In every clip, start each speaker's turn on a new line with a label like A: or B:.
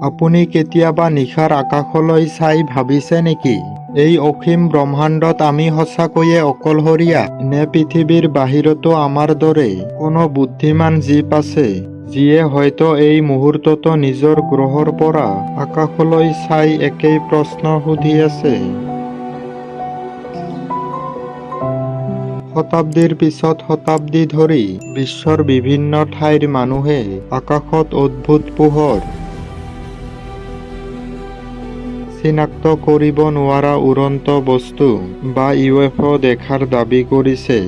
A: আপুনি কেতিয়াবা নিশাৰ আকাশলৈ চাই ভাবিছে নেকি? এই অসীম ব্ৰহ্মাণ্ডত আমি সঁচাকৈয়ে অকলশৰীয়া নে পৃথিৱীৰ বাহিৰতো আমাৰ দৰে কোনো বুদ্ধিমান জীৱ আছে, যিয়ে হয়তো এই মুহূৰ্ততো নিজৰ গ্ৰহৰ পৰা আকাশলৈ চাই একেই প্ৰশ্ন সুধি আছে। শতাব্দীৰ পিছত শতাব্দী ধৰি বিশ্বৰ বিভিন্ন ঠাইৰ মানুহে আকাশত অদ্ভুত পোহৰ, চিনাক্ত কৰিব নোৱাৰা উৰন্ত বস্তু বা UFO দেখাৰ দাবী কৰিছে।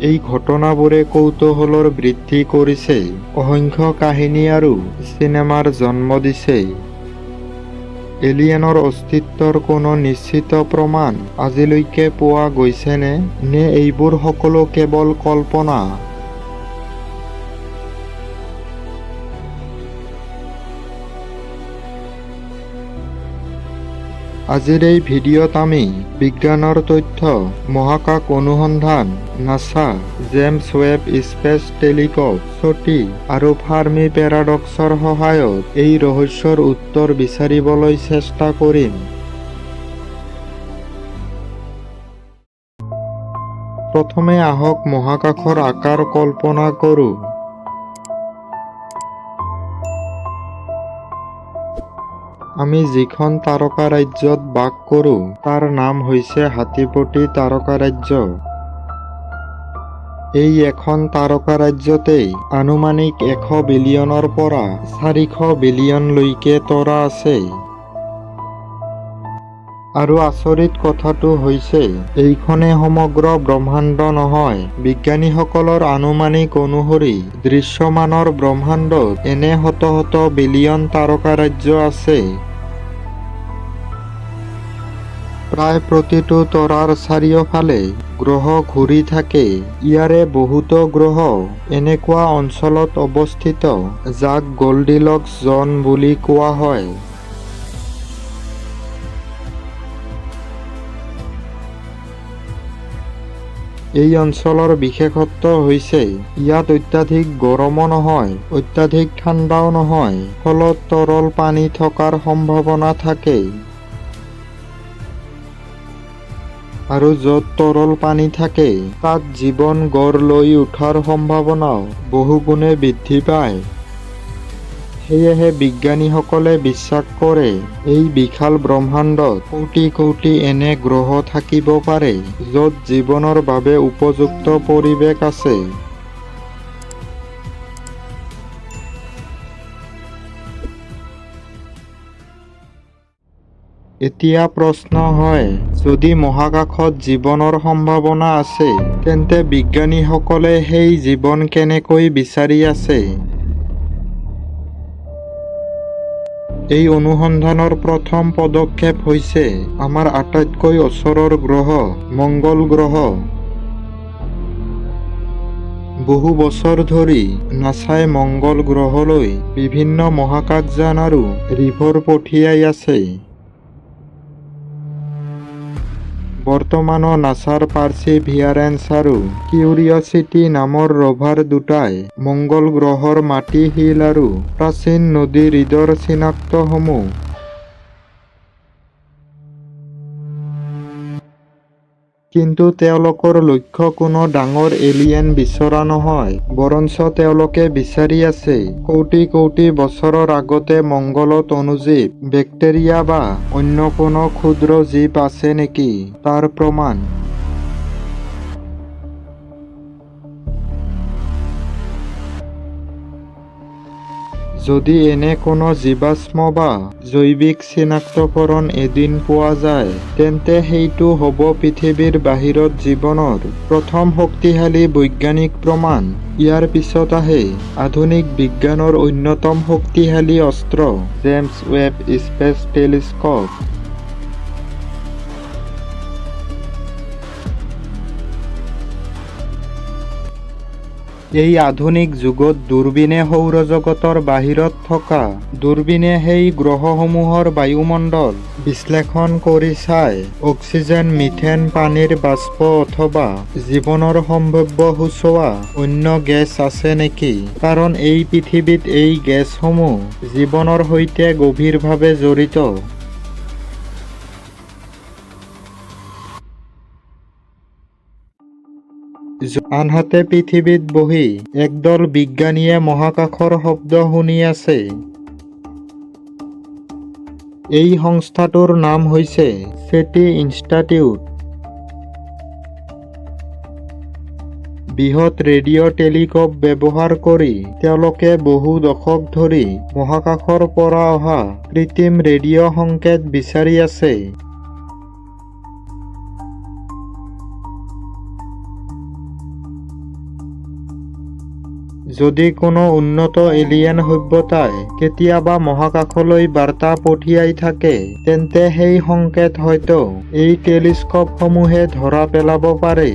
A: এই ঘটনাবোৰে কৌতূহলৰ বৃদ্ধি কৰিছে, অসংখ্য কাহিনী আৰু চিনেমাৰ জন্ম দিছে। এলিয়েনৰ অস্তিত্বৰ কোনো নিশ্চিত প্ৰমাণ আজিলৈকে পোৱা গৈছেনে? নে এইবোৰ সকলো কেৱল কল্পনা? আজিৰ এই ভিডিঅ'ত আমি বিজ্ঞানৰ তথ্য, মহাকাশ অনুসন্ধান, নাছা, জেমছ ৱেব স্পেচ টেলিস্কোপ, ছটি আৰু ফাৰ্মি পেৰাডক্সৰ সহায়ত এই ৰহস্যৰ উত্তৰ বিচাৰিবলৈ চেষ্টা কৰিম। প্ৰথমে আহক মহাকাশৰ আকাৰ কল্পনা কৰোঁ। আমি যিখন তাৰকাৰাজ্যত বাস কৰোঁ তাৰ নাম হৈছে হাতীপটি তাৰকাৰাজ্য। এই এখন তাৰকাৰাজ্যতেই আনুমানিক 100 বিলিয়নৰ পৰা 400 বিলিয়নলৈকে তৰা আছে। আৰু আচৰিত কথাটো হৈছে, এইখনে সমগ্ৰ ব্ৰহ্মাণ্ড নহয়। বিজ্ঞানীসকলৰ আনুমানিক অনুসৰি দৃশ্যমানৰ ব্ৰহ্মাণ্ডত এনে শত শত বিলিয়ন তাৰকাৰাজ্য আছে। প্ৰায় প্ৰতিটো তৰাৰ চাৰিওফালে গ্ৰহ ঘূৰি থাকে। ইয়াৰে বহুতো গ্ৰহ এনেকুৱা অঞ্চলত অৱস্থিত যাক গল্ডিলক্স জ'ন বুলি কোৱা হয়। এই অঞ্চলৰ বিশেষত্ব হৈছে ইয়াত অত্যাধিক গৰমো নহয়, অত্যাধিক ঠাণ্ডাও নহয়, ফলত তৰল পানী থকাৰ সম্ভাৱনা থাকে। আৰু য'ত তৰল পানী থাকে তাত জীৱন গঢ় লৈ উঠাৰ সম্ভাৱনাও বহুগুণে বৃদ্ধি পায়। সেয়েহে বিজ্ঞানীসকলে বিশ্বাস কৰে এই বিশাল ব্ৰহ্মাণ্ডত কোটি কোটি এনে গ্ৰহ থাকিব পাৰে য'ত জীৱনৰ বাবে উপযুক্ত পৰিৱেশ আছে। এতিয়া প্ৰশ্ন হয়, যদি মহাকাশত জীৱনৰ সম্ভাৱনা আছে, তেন্তে বিজ্ঞানীসকলে সেই জীৱন কেনেকৈ বিচাৰি আছে? এই অনুসন্ধানৰ প্ৰথম পদক্ষেপ হৈছে আমাৰ আটাইতকৈ ওচৰৰ গ্ৰহ, মংগল গ্ৰহ। বহু বছৰ ধৰি নাছাই মংগল গ্ৰহলৈ বিভিন্ন মহাকাশযান আৰু ৰিভৰ পঠিয়াই আছে। বৰ্তমানো নাছাৰ পাৰ্চিভিয়াৰেন্স আৰু কিউৰিঅচিটি নামৰ ৰভাৰ দুটাই মংগল গ্ৰহৰ মাটি, শিল আৰু প্ৰাচীন নদী হ্ৰদৰ চিনাক্তসমূহ কিন্তু তেওঁলোকৰ লক্ষ্য কোনো ডাঙৰ এলিয়েন বিচৰা নহয়, বৰঞ্চ তেওঁলোকে বিচাৰি আছে কোটি কোটি বছৰৰ আগতে মংগলত অণুজীৱ, বেক্টেৰিয়া বা অন্য কোনো ক্ষুদ্ৰ জীৱ আছে নেকি তাৰ প্ৰমাণ। যদি এনে কোনো জীৱাশ্ম বা জৈৱিক চিনাক্তকৰণ এদিন পোৱা যায়, তেন্তে সেইটো হ'ব পৃথিৱীৰ বাহিৰত জীৱনৰ প্ৰথম শক্তিশালী বৈজ্ঞানিক প্ৰমাণ। ইয়াৰ পিছত আহে আধুনিক বিজ্ঞানৰ অন্যতম শক্তিশালী অস্ত্ৰ, জেমছ ৱেব স্পেচ টেলিস্কোপ। এই আধুনিক যুগত দূৰবীনে সৌৰজগতৰ বাহিৰত থকা দূৰবীনে সেই গ্ৰহসমূহৰ বায়ুমণ্ডল বিশ্লেষণ কৰি চাই অক্সিজেন, মিথেন, পানীৰ বাষ্প অথবা জীৱনৰ সম্ভাৱ্য সূচোৱা অন্য গেছ আছে নেকি। কাৰণ এই পৃথিৱীত এই গেছসমূহ জীৱনৰ সৈতে গভীৰভাৱে জড়িত। আনহাতে পৃথিৱীত বহি একদল বিজ্ঞানীয়ে মহাকাশৰ শব্দ শুনি আছে। এই সংস্থাটোৰ নাম হৈছে চেটি ইনষ্টিটিউট। বৃহৎ ৰেডিঅ' টেলিস্কোপ ব্যৱহাৰ কৰি তেওঁলোকে বহু দশক ধৰি মহাকাশৰ পৰা অহা কৃত্ৰিম ৰেডিঅ' সংকেত বিচাৰি আছে। যদি কোনো উন্নত এলিয়েন সভ্যতাই কেতিয়াবা মহাকাশলৈ বাৰ্তা পঠিয়াই থাকে, তেন্তে সেই সংকেত হয়তো এই টেলিস্কোপসমূহে ধৰা পেলাব পাৰে।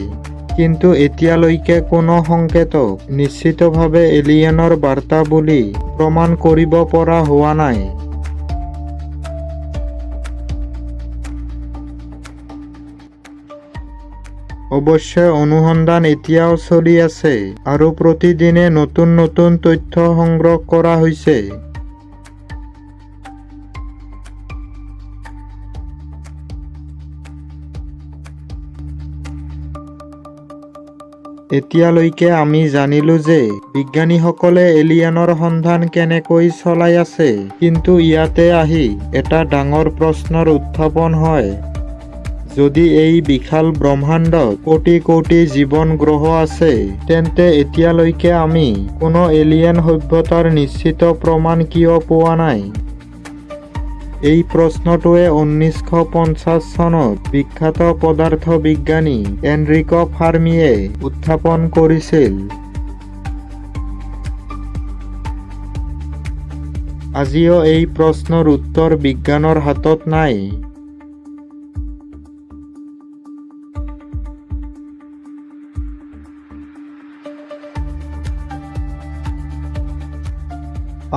A: কিন্তু এতিয়ালৈকে কোনো সংকেতক নিশ্চিতভাৱে এলিয়েনৰ বাৰ্তা বুলি প্ৰমাণ কৰিব পৰা হোৱা নাই। অৱশ্যে অনুসন্ধান এতিয়াও চলি আছে আৰু প্ৰতিদিনে নতুন নতুন তথ্য সংগ্ৰহ কৰা হৈছে। এতিয়ালৈকে আমি জানিলো যে বিজ্ঞানীসকলে এলিয়েনৰ সন্ধান কেনেকৈ চলাই আছে, কিন্তু ইয়াতে আহি এটা ডাঙৰ প্ৰশ্নৰ উত্থাপন হয়। যদি এই বিশাল ব্ৰহ্মাণ্ডত কোটি কোটি জীৱন গ্ৰহ আছে, তেন্তে এতিয়ালৈকে আমি কোনো এলিয়েন সভ্যতাৰ নিশ্চিত প্ৰমাণ কিয় পোৱা নাই? এই প্ৰশ্নটোৱে 1950 চনত বিখ্যাত পদাৰ্থ বিজ্ঞানী এনৰিক' ফাৰ্মিয়ে উত্থাপন কৰিছিল। আজিও এই প্ৰশ্নৰ উত্তৰ বিজ্ঞানৰ হাতত নাই।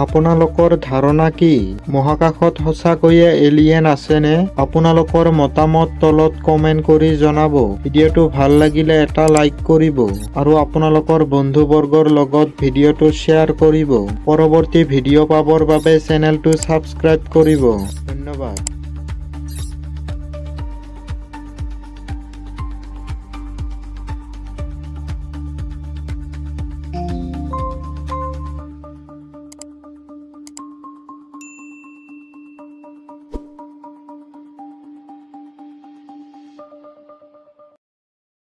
A: আপোনালোকৰ ধাৰণা কি? মহাকাশত সঁচাকৈয়ে এলিয়েন আছেনে? আপোনালোকৰ মতামত তলত কমেণ্ট কৰি জনাব। ভিডিঅ'টো ভাল লাগিলে এটা লাইক কৰিব আৰু আপোনালোকৰ বন্ধুবৰ্গৰ লগত ভিডিঅ'টো শ্বেয়াৰ কৰিব। পৰৱৰ্তী ভিডিঅ' পাবৰ বাবে চেনেলটো ছাবস্ক্ৰাইব কৰিব। ধন্যবাদ।